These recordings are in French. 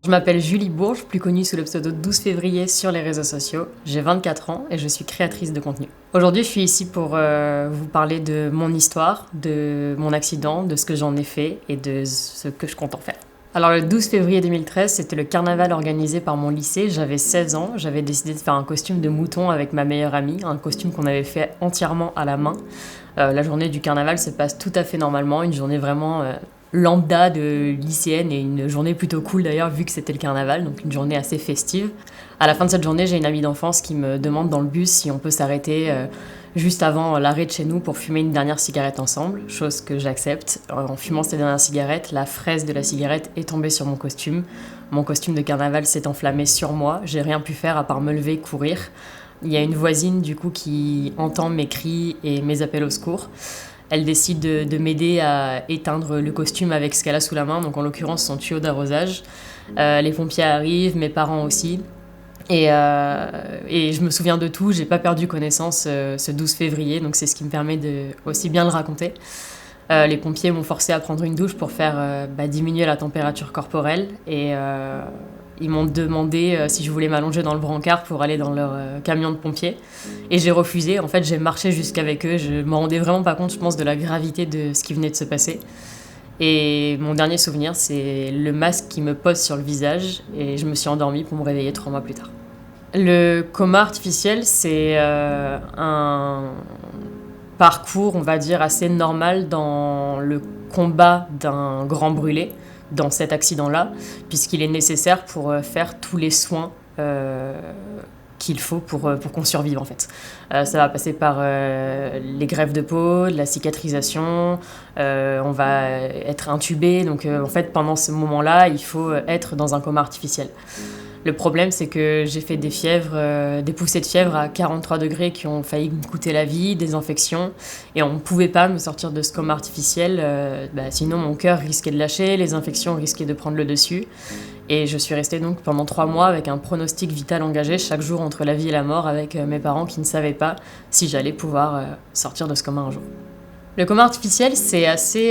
Je m'appelle Julie Bourges, plus connue sous le pseudo 12 février sur les réseaux sociaux. J'ai 24 ans et je suis créatrice de contenu. Aujourd'hui, je suis ici pour vous parler de mon histoire, de mon accident, de ce que j'en ai fait et de ce que je compte en faire. Alors le 12 février 2013, c'était le carnaval organisé par mon lycée. J'avais 16 ans, j'avais décidé de faire un costume de mouton avec ma meilleure amie, un costume qu'on avait fait entièrement à la main. La journée du carnaval se passe tout à fait normalement, une journée vraiment lambda de lycéenne et une journée plutôt cool d'ailleurs vu que c'était le carnaval, donc une journée assez festive. À la fin de cette journée, j'ai une amie d'enfance qui me demande dans le bus si on peut s'arrêter juste avant l'arrêt de chez nous pour fumer une dernière cigarette ensemble, chose que j'accepte. En fumant cette dernière cigarette, la fraise de la cigarette est tombée sur mon costume. Mon costume de carnaval s'est enflammé sur moi, j'ai rien pu faire à part me lever, courir. Il y a une voisine du coup qui entend mes cris et mes appels au secours. Elle décide de m'aider à éteindre le costume avec ce qu'elle a sous la main, donc en l'occurrence son tuyau d'arrosage. Les pompiers arrivent, mes parents aussi. Et je me souviens de tout, j'ai pas perdu connaissance ce 12 février, donc c'est ce qui me permet de aussi bien le raconter. Les pompiers m'ont forcé à prendre une douche pour faire diminuer la température corporelle et ils m'ont demandé si je voulais m'allonger dans le brancard pour aller dans leur camion de pompiers. Et j'ai refusé. En fait, j'ai marché jusqu'avec eux. Je me rendais vraiment pas compte, je pense, de la gravité de ce qui venait de se passer. Et mon dernier souvenir, c'est le masque qui me pose sur le visage. Et je me suis endormie pour me réveiller 3 mois plus tard. Le coma artificiel, c'est un parcours, on va dire, assez normal dans le combat d'un grand brûlé, dans cet accident-là, puisqu'il est nécessaire pour faire tous les soins qu'il faut pour qu'on survive en fait. Ça va passer par les greffes de peau, la cicatrisation, on va être intubé, donc en fait pendant ce moment-là, il faut être dans un coma artificiel. Le problème, c'est que j'ai fait des fièvres, des poussées de fièvre à 43 degrés qui ont failli me coûter la vie, des infections, et on ne pouvait pas me sortir de ce coma artificiel, sinon mon cœur risquait de lâcher, les infections risquaient de prendre le dessus. Et je suis restée donc pendant 3 mois avec un pronostic vital engagé chaque jour entre la vie et la mort avec mes parents qui ne savaient pas si j'allais pouvoir sortir de ce coma un jour. Le coma artificiel, c'est assez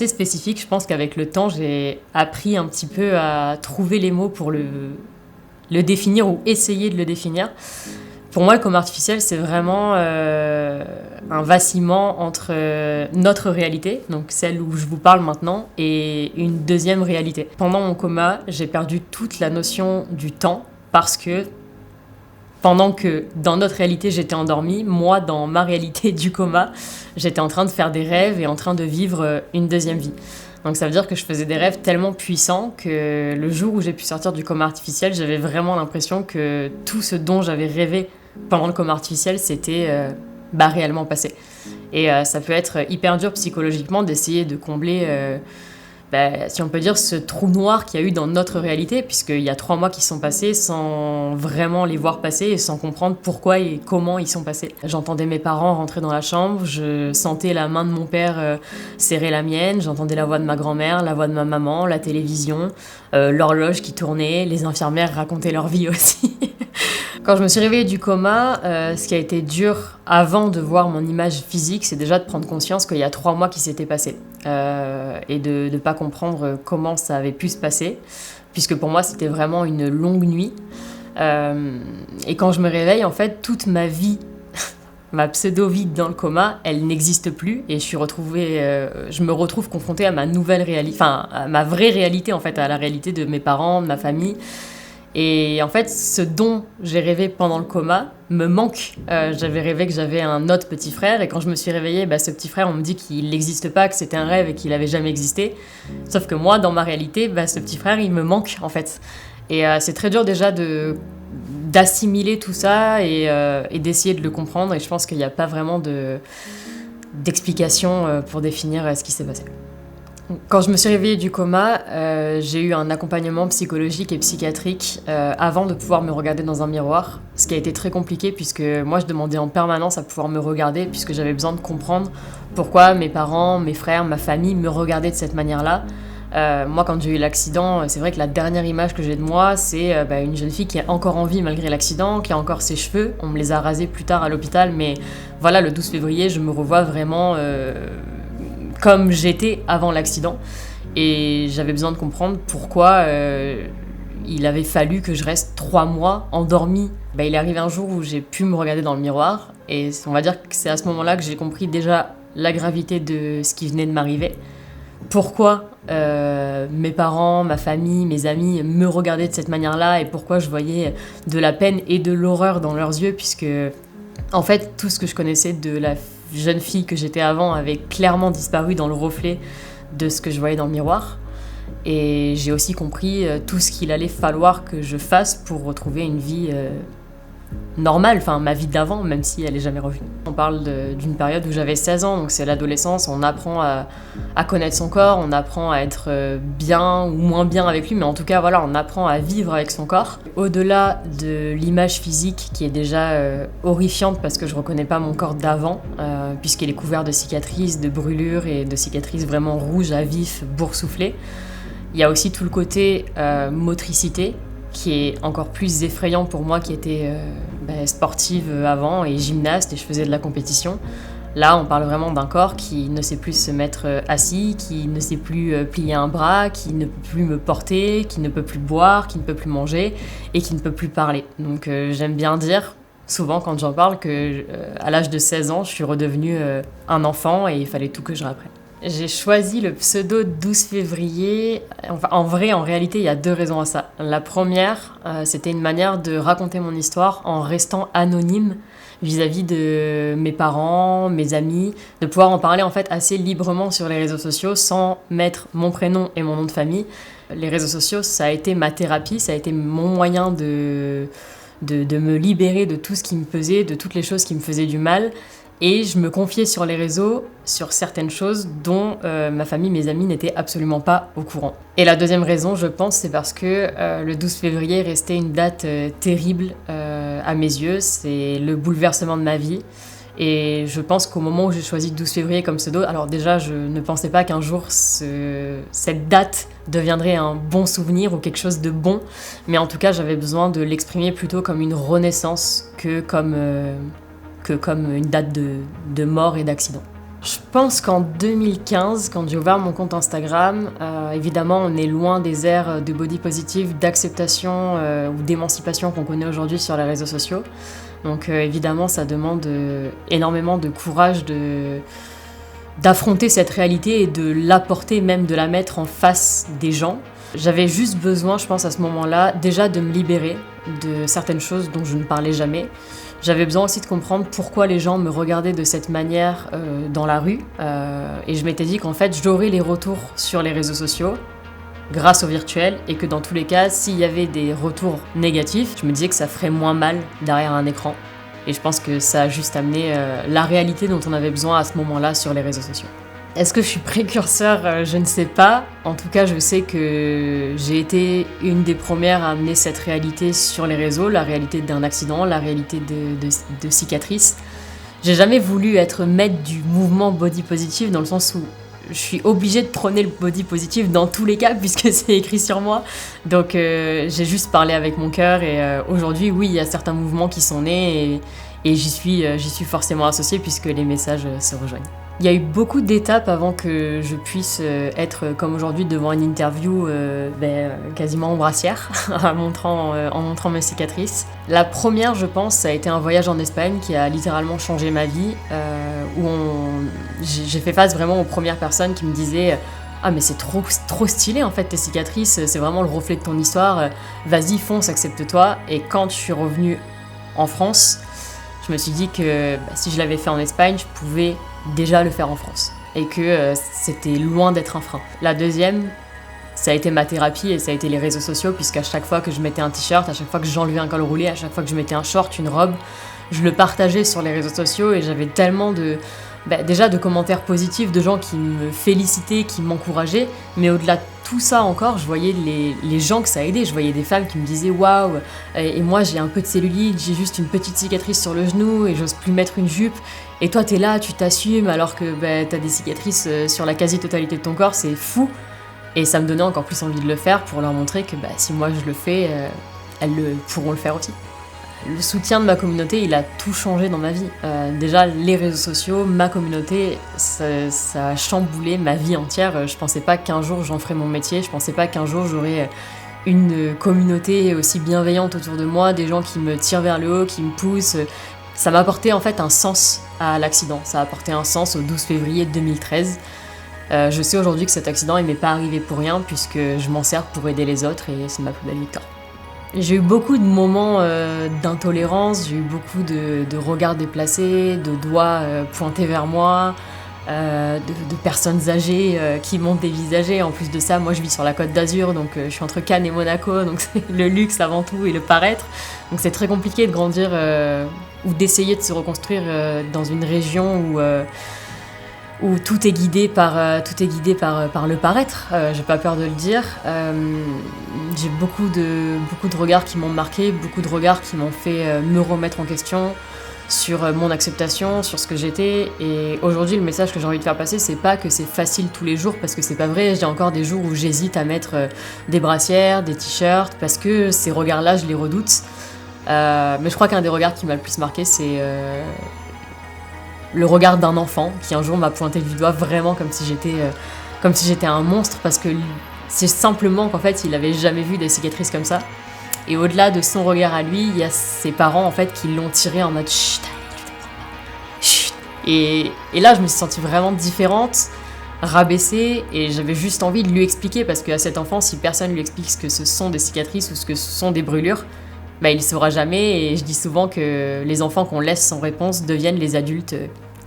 spécifique. Je pense qu'avec le temps, j'ai appris un petit peu à trouver les mots pour le définir ou essayer de le définir. Pour moi, le coma artificiel, c'est vraiment un vacillement entre notre réalité, donc celle où je vous parle maintenant, et une deuxième réalité. Pendant mon coma, j'ai perdu toute la notion du temps parce que pendant que dans notre réalité, j'étais endormie, moi, dans ma réalité du coma, j'étais en train de faire des rêves et en train de vivre une deuxième vie. Donc ça veut dire que je faisais des rêves tellement puissants que le jour où j'ai pu sortir du coma artificiel, j'avais vraiment l'impression que tout ce dont j'avais rêvé pendant le coma artificiel, c'était réellement passé. Et ça peut être hyper dur psychologiquement d'essayer de combler... si on peut dire, ce trou noir qu'il y a eu dans notre réalité, puisqu'il y a 3 mois qui sont passés sans vraiment les voir passer et sans comprendre pourquoi et comment ils sont passés. J'entendais mes parents rentrer dans la chambre, je sentais la main de mon père serrer la mienne, j'entendais la voix de ma grand-mère, la voix de ma maman, la télévision, l'horloge qui tournait, les infirmières racontaient leur vie aussi. Quand je me suis réveillée du coma, ce qui a été dur avant de voir mon image physique, c'est déjà de prendre conscience qu'il y a 3 mois qui s'étaient passés et de ne pas comprendre comment ça avait pu se passer, puisque pour moi c'était vraiment une longue nuit. Et quand je me réveille, en fait, toute ma vie, ma pseudo-vie dans le coma, elle n'existe plus et je me retrouve confrontée à ma nouvelle réalité, à ma vraie réalité en fait, à la réalité de mes parents, de ma famille. Et en fait, ce dont j'ai rêvé pendant le coma me manque. J'avais rêvé que j'avais un autre petit frère et quand je me suis réveillée, ce petit frère, on me dit qu'il n'existe pas, que c'était un rêve et qu'il n'avait jamais existé. Sauf que moi, dans ma réalité, ce petit frère, il me manque en fait. Et c'est très dur déjà d'assimiler tout ça et d'essayer de le comprendre. Et je pense qu'il n'y a pas vraiment d'explication pour définir ce qui s'est passé. Quand je me suis réveillée du coma, j'ai eu un accompagnement psychologique et psychiatrique avant de pouvoir me regarder dans un miroir, ce qui a été très compliqué puisque moi je demandais en permanence à pouvoir me regarder puisque j'avais besoin de comprendre pourquoi mes parents, mes frères, ma famille me regardaient de cette manière-là. Moi quand j'ai eu l'accident, c'est vrai que la dernière image que j'ai de moi, c'est une jeune fille qui est encore en vie malgré l'accident, qui a encore ses cheveux. On me les a rasés plus tard à l'hôpital, mais voilà, le 12 février, je me revois vraiment... comme j'étais avant l'accident. Et j'avais besoin de comprendre pourquoi il avait fallu que je reste 3 mois endormie. Il est arrivé un jour où j'ai pu me regarder dans le miroir, et on va dire que c'est à ce moment-là que j'ai compris déjà la gravité de ce qui venait de m'arriver. Pourquoi mes parents, ma famille, mes amis me regardaient de cette manière-là, et pourquoi je voyais de la peine et de l'horreur dans leurs yeux, puisque en fait tout ce que je connaissais de la jeune fille que j'étais avant avait clairement disparu dans le reflet de ce que je voyais dans le miroir. Et j'ai aussi compris tout ce qu'il allait falloir que je fasse pour retrouver une vie normale, enfin ma vie d'avant, même si elle n'est jamais revenue. On parle d'une période où j'avais 16 ans, donc c'est l'adolescence, on apprend à connaître son corps, on apprend à être bien ou moins bien avec lui, mais en tout cas voilà, on apprend à vivre avec son corps. Au-delà de l'image physique qui est déjà horrifiante parce que je reconnais pas mon corps d'avant, puisqu'il est couvert de cicatrices, de brûlures et de cicatrices vraiment rouges à vif, boursouflées. Il y a aussi tout le côté motricité, qui est encore plus effrayant pour moi qui était sportive avant et gymnaste, et je faisais de la compétition. Là, on parle vraiment d'un corps qui ne sait plus se mettre assis, qui ne sait plus plier un bras, qui ne peut plus me porter, qui ne peut plus boire, qui ne peut plus manger et qui ne peut plus parler. Donc j'aime bien dire, souvent quand j'en parle, que à l'âge de 16 ans, je suis redevenue un enfant et il fallait tout que je réapprenne. J'ai choisi le pseudo 12 février. Enfin, en réalité, il y a 2 raisons à ça. La première, c'était une manière de raconter mon histoire en restant anonyme vis-à-vis de mes parents, mes amis, de pouvoir en parler en fait assez librement sur les réseaux sociaux sans mettre mon prénom et mon nom de famille. Les réseaux sociaux, ça a été ma thérapie, ça a été mon moyen de me libérer de tout ce qui me pesait, de toutes les choses qui me faisaient du mal. Et je me confiais sur les réseaux sur certaines choses dont ma famille, mes amis n'étaient absolument pas au courant. Et la deuxième raison, je pense, c'est parce que le 12 février restait une date terrible à mes yeux. C'est le bouleversement de ma vie. Et je pense qu'au moment où j'ai choisi 12 février comme pseudo, alors déjà, je ne pensais pas qu'un jour cette date deviendrait un bon souvenir ou quelque chose de bon. Mais en tout cas, j'avais besoin de l'exprimer plutôt comme une renaissance que comme une date de mort et d'accident. Je pense qu'en 2015, quand j'ai ouvert mon compte Instagram, évidemment on est loin des ères de body positive, d'acceptation ou d'émancipation qu'on connaît aujourd'hui sur les réseaux sociaux. Donc évidemment ça demande énormément de courage d'affronter cette réalité et de l'apporter, même de la mettre en face des gens. J'avais juste besoin, je pense à ce moment-là, déjà de me libérer de certaines choses dont je ne parlais jamais. J'avais besoin aussi de comprendre pourquoi les gens me regardaient de cette manière dans la rue. Et je m'étais dit qu'en fait, j'aurais les retours sur les réseaux sociaux grâce au virtuel, et que dans tous les cas, s'il y avait des retours négatifs, je me disais que ça ferait moins mal derrière un écran. Et je pense que ça a juste amené la réalité dont on avait besoin à ce moment-là sur les réseaux sociaux. Est-ce que je suis précurseur ? Je ne sais pas. En tout cas, je sais que j'ai été une des premières à amener cette réalité sur les réseaux, la réalité d'un accident, la réalité de cicatrices. J'ai jamais voulu être maître du mouvement body positive, dans le sens où je suis obligée de prôner le body positive dans tous les cas, puisque c'est écrit sur moi. Donc j'ai juste parlé avec mon cœur, et aujourd'hui, oui, il y a certains mouvements qui sont nés, et j'y suis forcément associée, puisque les messages se rejoignent. Il y a eu beaucoup d'étapes avant que je puisse être comme aujourd'hui devant une interview quasiment en brassière, en montrant mes cicatrices. La première, je pense, ça a été un voyage en Espagne qui a littéralement changé ma vie, où j'ai fait face vraiment aux premières personnes qui me disaient « Ah mais c'est trop stylé en fait tes cicatrices, c'est vraiment le reflet de ton histoire, vas-y fonce, accepte-toi ». Et quand je suis revenue en France, je me suis dit que si je l'avais fait en Espagne, je pouvais déjà le faire en France, et que c'était loin d'être un frein. La deuxième, ça a été ma thérapie, et ça a été les réseaux sociaux, puisqu'à chaque fois que je mettais un t-shirt, à chaque fois que j'enlevais un col roulé, à chaque fois que je mettais un short, une robe, je le partageais sur les réseaux sociaux, et j'avais tellement déjà de commentaires positifs, de gens qui me félicitaient, qui m'encourageaient, mais au-delà de tout ça encore, je voyais les gens que ça aidait. Je voyais des femmes qui me disaient « Waouh, et moi j'ai un peu de cellulite, j'ai juste une petite cicatrice sur le genou et j'ose plus mettre une jupe. Et toi t'es là, tu t'assumes alors que t'as des cicatrices sur la quasi-totalité de ton corps, c'est fou ». Et ça me donnait encore plus envie de le faire pour leur montrer que si moi je le fais, elles pourront le faire aussi. Le soutien de ma communauté, il a tout changé dans ma vie. Déjà, les réseaux sociaux, ma communauté, ça a chamboulé ma vie entière. Je pensais pas qu'un jour j'en ferais mon métier, je pensais pas qu'un jour j'aurais une communauté aussi bienveillante autour de moi, des gens qui me tirent vers le haut, qui me poussent. Ça m'a apporté en fait un sens à l'accident, ça a apporté un sens au 12 février 2013. Je sais aujourd'hui que cet accident, il m'est pas arrivé pour rien, puisque je m'en sers pour aider les autres et c'est ma plus belle victoire. J'ai eu beaucoup de moments d'intolérance, j'ai eu beaucoup de regards déplacés, de doigts pointés vers moi, de personnes âgées qui m'ont dévisagé. En plus de ça, moi je vis sur la Côte d'Azur, donc je suis entre Cannes et Monaco, donc c'est le luxe avant tout et le paraître. Donc c'est très compliqué de grandir ou d'essayer de se reconstruire dans une région où tout est guidé par le paraître. J'ai pas peur de le dire. J'ai beaucoup de regards qui m'ont marqué, beaucoup de regards qui m'ont fait me remettre en question sur mon acceptation, sur ce que j'étais. Et aujourd'hui, le message que j'ai envie de faire passer, c'est pas que c'est facile tous les jours, parce que c'est pas vrai. J'ai encore des jours où j'hésite à mettre des brassières, des t-shirts, parce que ces regards-là, je les redoute. Mais je crois qu'un des regards qui m'a le plus marqué, c'est le regard d'un enfant qui un jour m'a pointé du doigt vraiment comme si j'étais un monstre, parce que c'est simplement qu'en fait il avait jamais vu des cicatrices comme ça, et au-delà de son regard à lui, il y a ses parents en fait qui l'ont tiré en mode chut, chut. Et là je me suis sentie vraiment différente, rabaissée, et j'avais juste envie de lui expliquer, parce qu'à cet enfant, si personne lui explique ce que ce sont des cicatrices ou ce que ce sont des brûlures, bah, il ne saura jamais. Et je dis souvent que les enfants qu'on laisse sans réponse deviennent les adultes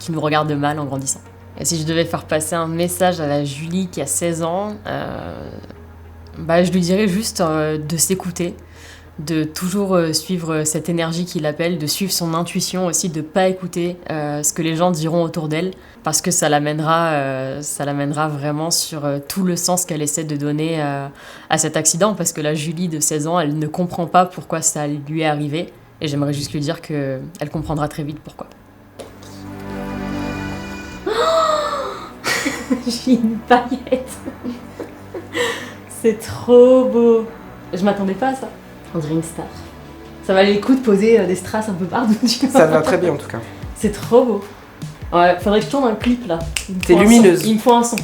qui nous regardent mal en grandissant. Et si je devais faire passer un message à la Julie qui a 16 ans, je lui dirais juste de s'écouter, de toujours suivre cette énergie qui l'appelle, de suivre son intuition aussi, de ne pas écouter ce que les gens diront autour d'elle, parce que ça l'amènera vraiment sur tout le sens qu'elle essaie de donner à cet accident, parce que la Julie de 16 ans, elle ne comprend pas pourquoi ça lui est arrivé, et j'aimerais juste lui dire qu'elle comprendra très vite pourquoi. J'ai une paillette. C'est trop beau. Je m'attendais pas à ça. On dirait une star. Ça valait le coup de poser des strass un peu partout. Ça va très bien en tout cas. C'est trop beau. Ouais, faudrait que je tourne un clip là. T'es lumineuse. Il me faut un son.